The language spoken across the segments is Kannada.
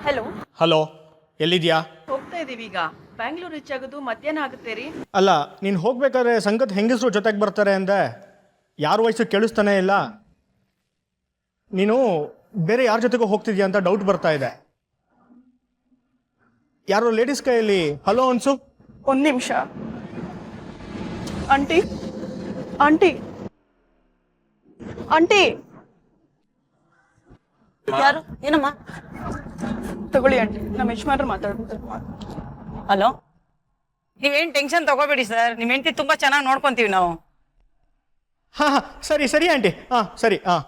ಹಲೋ. ಹಲೋ, ಎಲ್ಲಿದ್ಯಾ? ಹೋಗ್ತಾ ಇದೀವಿ ಈಗ. ಬ್ಯಾಂಗ್ಳೂರ್ ರೀಚ್ ಆಗೋದು ಮಧ್ಯಾಹ್ನ ಆಗುತ್ತೆ ರೀ. ಅಲ್ಲ, ನೀನು ಹೋಗ್ಬೇಕಾದ್ರೆ ಸಂಗತ್ ಹೆಂಗಸರು ಜೊತೆಗೆ ಬರ್ತಾರೆ ಅಂದೆ. ಯಾರ ವಯಸ್ಸು ಕೇಳಿಸ್ತಾನೇ ಇಲ್ಲ. ನೀನು ಬೇರೆ ಯಾರ ಜೊತೆಗೂ ಹೋಗ್ತಿದ್ಯಾ ಅಂತ ಡೌಟ್ ಬರ್ತಾ ಇದೆ. ಯಾರೋ ಲೇಡೀಸ್ ಕೈಯಲ್ಲಿ ಹಲೋ ಅನ್ಸು. ಒಂದು ನಿಮಿಷ. ಆಂಟಿ ಆಂಟಿ ಆಂಟಿ ಯಾರು? ಏನಮ್ಮ? ತಗೊಳ್ಳಿ ಆಂಟಿ, ನಮ್ಮ ಯಜಮಾನ್ರು ಮಾತಾಡ್ತಾರೆ. ಹಲೋ, ನೀವೇನ್ ಟೆನ್ಷನ್ ತಗೋಬೇಡಿ ಸರ್, ನಿಮ್ಮ ಹೆಂಡತಿ ತುಂಬಾ ಚೆನ್ನಾಗಿ ನೋಡ್ಕೊಂತೀವಿ ನಾವು. ಹಾಂ ಹಾಂ, ಸರಿ ಸರಿ ಆಂಟಿ. ಹಾಂ ಸರಿ. ಹಾಂ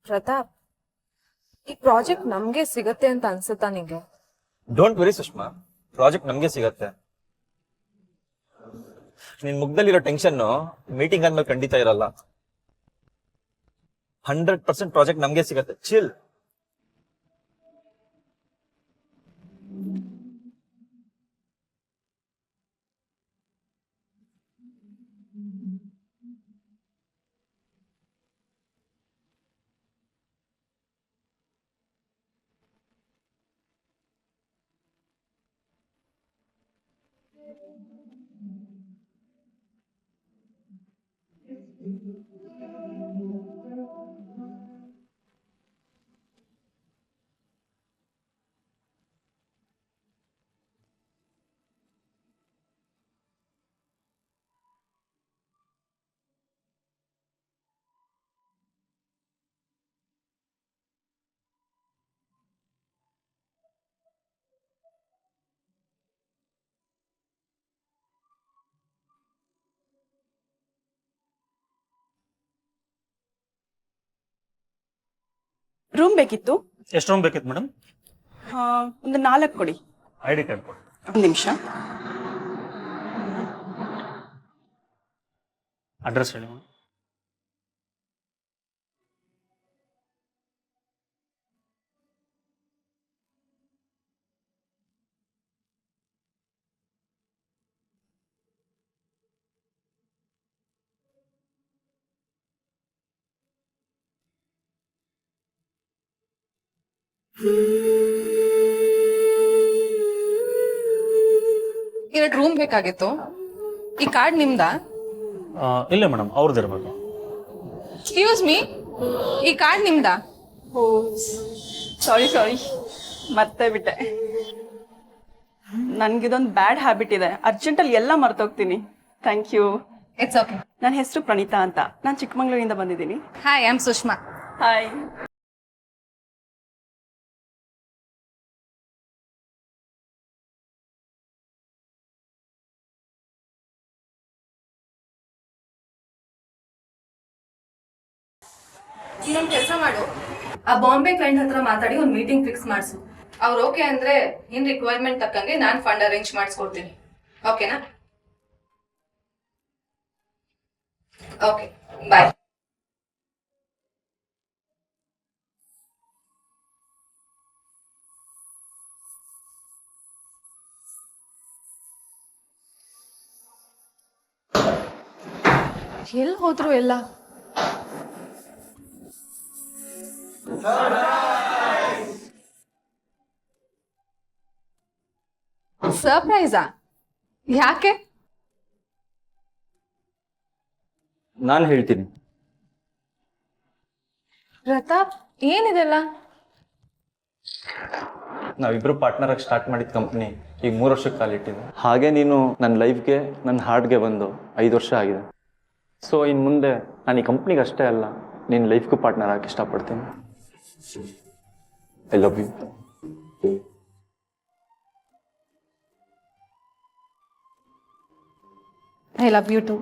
ಪ್ರತಾಪ್, ಈ ಪ್ರಾಜೆಕ್ಟ್ ನಮ್ಗೆ ಸಿಗತ್ತೆ ಅಂತ ಅನ್ಸುತ್ತಾ ನಿಂಗೆ? ಡೋಂಟ್ ವೆರಿ ಸುಷ್ಮಾ, ಪ್ರಾಜೆಕ್ಟ್ ನಮ್ಗೆ ಸಿಗತ್ತೆ. ನಿನ್ ಮುಗ್ದಲ್ಲಿರೋ ಟೆನ್ಷನ್ ಮೀಟಿಂಗ್ ಆದ್ಮೇಲೆ ಖಂಡಿತ ಇರಲ್ಲ. 100% ಪ್ರಾಜೆಕ್ಟ್ ನಮ್ಗೆ ಸಿಗತ್ತೆ. ಚಿಲ್. ರೂಮ್ ಬೇಕಿತ್ತು. ಎಷ್ಟು ರೂಮ್ ಬೇಕಿತ್ತು ಮೇಡಮ್? ಒಂದು 4 ಕೊಡಿ. ಐಡಿ ಕಾರ್ಡ್ ಕೊಡಿ. ಒಂದು ನಿಮಿಷ. ಅಡ್ರೆಸ್ ಹೇಳಿ ಮೇಡಮ್. ಎರಡು ರೂಮ್ ಬೇಕಾಗಿತ್ತು. ಈ ಕಾರ್ಡ್ ನಿಮ್ದಾ? ಇಲ್ಲ ಮೇಡಮ್, ಅವ್ರದ್ದು ಇರಬೇಕು. ಎಕ್ಸ್ಕ್ಯೂಸ್ ಮೀ, ಈ ಕಾರ್ಡ್ ನಿಮ್ದಾ? ಓ ಸಾರಿ ಮತ್ತೆ ಬಿಟ್ಟೆ. ನನ್ಗಿದೊಂದು ಬ್ಯಾಡ್ ಹ್ಯಾಬಿಟ್ ಇದೆ, ಅರ್ಜೆಂಟಲ್ಲಿ ಎಲ್ಲ ಮರ್ತೋಗ್ತೀನಿ. Thank you. It's okay. ನನ್ನ ಹೆಸರು ಪ್ರಣೀತಾ ಅಂತ, ನಾನು ಚಿಕ್ಕಮಂಗ್ಳೂರಿಂದ ಬಂದಿದ್ದೀನಿ. Hi, I am Sushma. Hi. ಇನ್ನೊಂದು ಕೆಲಸ ಮಾಡು, ಆ ಬಾಂಬೆ ಕ್ಲೈಂಟ್ ಹತ್ರ ಮಾತಾಡಿ ಒಂದು ಮೀಟಿಂಗ್ ಫಿಕ್ಸ್ ಮಾಡಿಸು. ಅವ್ರು ಓಕೆ ಅಂದ್ರೆ ನಿನ್ ರಿಕ್ವೈರ್ಮೆಂಟ್ ತಕ್ಕಂಗೆ ನಾನು ಫಂಡ್ ಅರೇಂಜ್ ಮಾಡಿಸ್ಕೊಡ್ತೀನಿ. ಓಕೆನಾ? Okay, bye. ಎಲ್ಲಿ ಹೋದ್ರು ಎಲ್ಲ? ಸರ್ಪ್ರೈಸಾ? ಯಾಕೆ? ನಾನು ಹೇಳ್ತೀನಿ. ಪ್ರತಾಪ್, ಏನಿದೆಲ್ಲ? ನಾವಿಬ್ರು ಪಾರ್ಟ್ನರ್ ಆಗಿ ಸ್ಟಾರ್ಟ್ ಮಾಡಿದ ಕಂಪ್ನಿ ಈಗ 3 ವರ್ಷಕ್ಕೆ ಕಾಲಿಟ್ಟಿದೆ. ಹಾಗೆ ನೀನು ನನ್ನ ಲೈಫ್ಗೆ, ನನ್ನ ಹಾರ್ಟ್ಗೆ ಬಂದು 5 ವರ್ಷ ಆಗಿದೆ. ಸೊ ಇನ್ನು ಮುಂದೆ ನಾನು ಈ ಕಂಪ್ನಿಗೆ ಅಷ್ಟೇ ಅಲ್ಲ, ನಿನ್ನ ಲೈಫ್ಗೂ ಪಾರ್ಟ್ನರ್ ಆಗಿ ಇಷ್ಟಪಡ್ತೀನಿ. I love you. I love you too.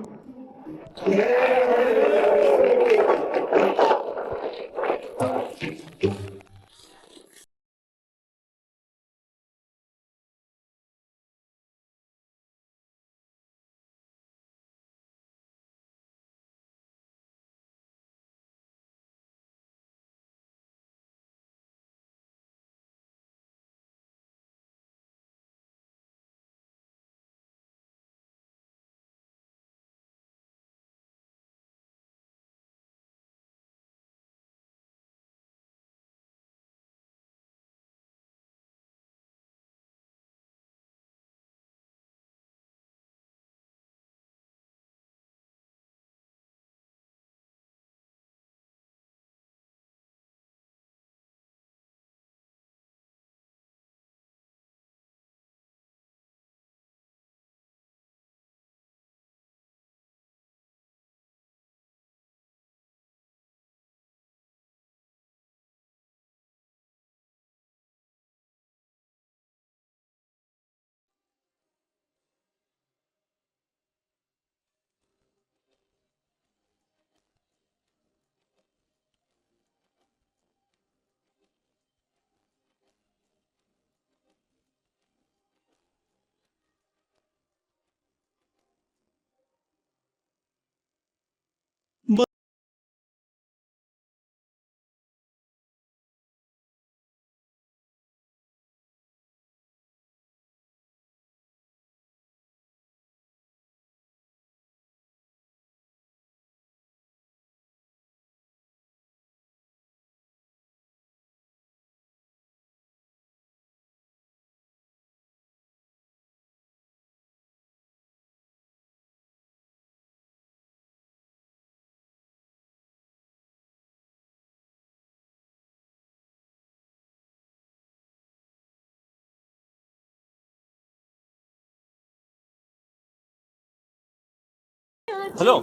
Hello.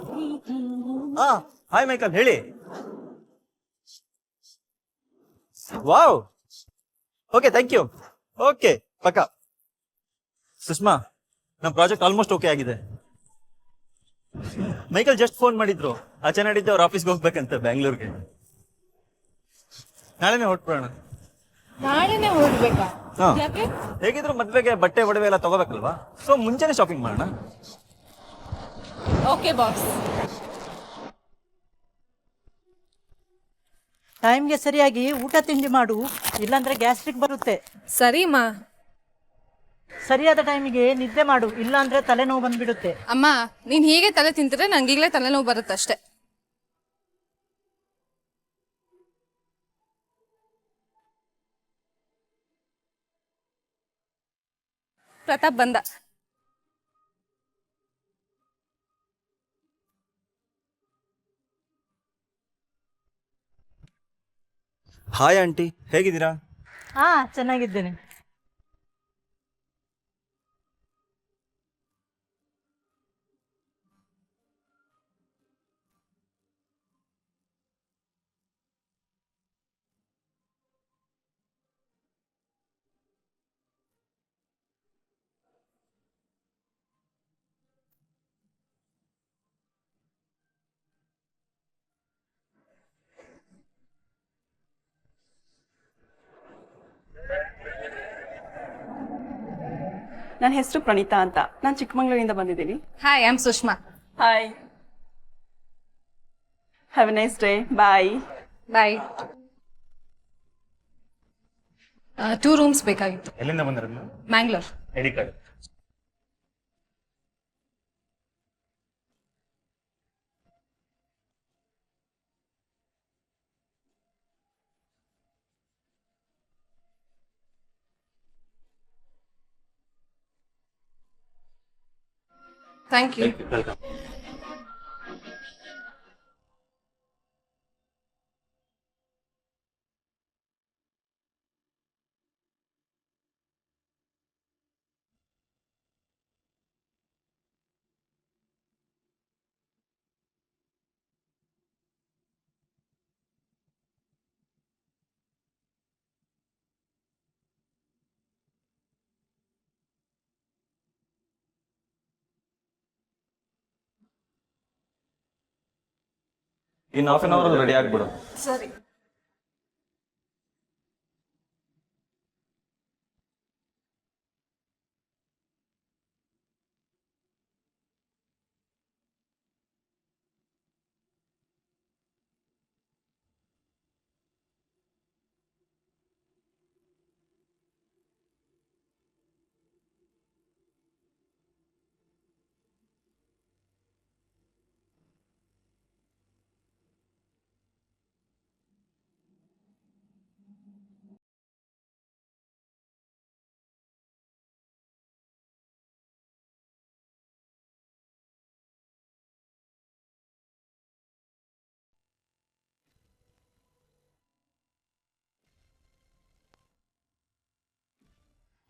Hi Michael, ಹೇಳಿ. Wow, okay, thank you. Okay, ಪಕ್ಕ. ಸುಷ್ಮಾ, ನಮ್ಮ ಪ್ರಾಜೆಕ್ಟ್ ಆಲ್ಮೋಸ್ಟ್ ಓಕೆ ಆಗಿದೆ. ಮೈಕಲ್ ಜಸ್ಟ್ ಫೋನ್ ಮಾಡಿದ್ರು, ಆಚೆ ನಾಡಿದ್ದು ಅವ್ರ ಆಫೀಸ್ಗೆ ಹೋಗ್ಬೇಕಂತ ಬ್ಯಾಂಗ್ಳೂರ್ಗೆ. ನಾಳೆನೇ ಹೊರಟ್ಬಿಡೋಣ. ನಾಳೆನೆ ಹೊರಡ್ಬೇಕಾ? ಹಾ, ಹೇಗಿದ್ರು ಮದ್ವೆಗೆ ಬಟ್ಟೆ ಒಡವೆ ಎಲ್ಲ ತಗೋಬೇಕಲ್ವಾ, ಸೊ ಮುಂಚೆನೆ ಶಾಪಿಂಗ್ ಮಾಡೋಣ. Okay boss. ಟೈಮ್ಗೆ ಸರಿಯಾಗಿ ಊಟ ತಿಂಡಿ ಮಾಡು, ಇಲ್ಲಾಂದ್ರೆ ಗ್ಯಾಸ್ಟ್ರಿಕ್ ಬರುತ್ತೆ. ಸರಿ ಮಾ. ಸರಿಯಾದ ಟೈಮಿಗೆ ನಿದ್ದೆ ಮಾಡು, ಇಲ್ಲಾಂದ್ರೆ ತಲೆನೋವು ಬಂದ್ಬಿಡುತ್ತೆ. ಅಮ್ಮ, ನೀನ್ ಹೀಗೆ ತಲೆ ತಿಂತಿದ್ರೆ ನಂಗೀಗ್ಲೇ ತಲೆನೋವು ಬರುತ್ತಷ್ಟೆ. ಪ್ರತಾಪ್ ಬಂದ. ಹಾಯ್ ಆಂಟಿ, ಹೇಗಿದ್ದೀರಾ? ಹಾ, ಚೆನ್ನಾಗಿದ್ದೇನೆ. ನನ್ನ ಹೆಸರು ಪ್ರಣೀತಾ ಅಂತ, ನಾನು ಚಿಕ್ಕಮಂಗ್ಳೂರಿಂದ ಬಂದಿದ್ದೀನಿ. Hi, I am Sushma. Hi, have a nice day. Bye. Bye. 2 rooms ಬೇಕಾಗಿತ್ತು. ಎಲ್ಲಿಂದ ಬಂದಿರೋದು ನೀವು? Mangalore. ID card. Thank you. Welcome. ಇನ್ನು ಹಾಫ್ ಆನ್ ಅವರಲ್ಲಿ ರೆಡಿ ಆಗ್ಬಿಡು. ಸರಿ.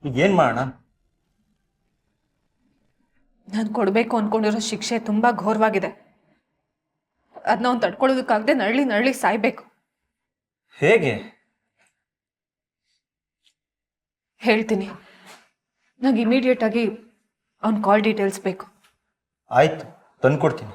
ಈಗ ಏನು ಮಾಡೋಣ? ನಾನು ಕೊಡಬೇಕು ಅಂದ್ಕೊಂಡಿರೋ ಶಿಕ್ಷೆ ತುಂಬ ಘೋರವಾಗಿದೆ. ಅದನ್ನ ಅವ್ನು ತಡ್ಕೊಳ್ಳೋದಕ್ಕಾಗದೆ ನರಳಿ ಸಾಯ್ಬೇಕು. ಹೇಗೆ? ಹೇಳ್ತೀನಿ. ನಂಗೆ ಇಮಿಡಿಯೇಟಾಗಿ ಅವ್ನ ಕಾಲ್ ಡೀಟೇಲ್ಸ್ ಬೇಕು. ಆಯಿತು, ತಂದ್ಕೊಡ್ತೀನಿ.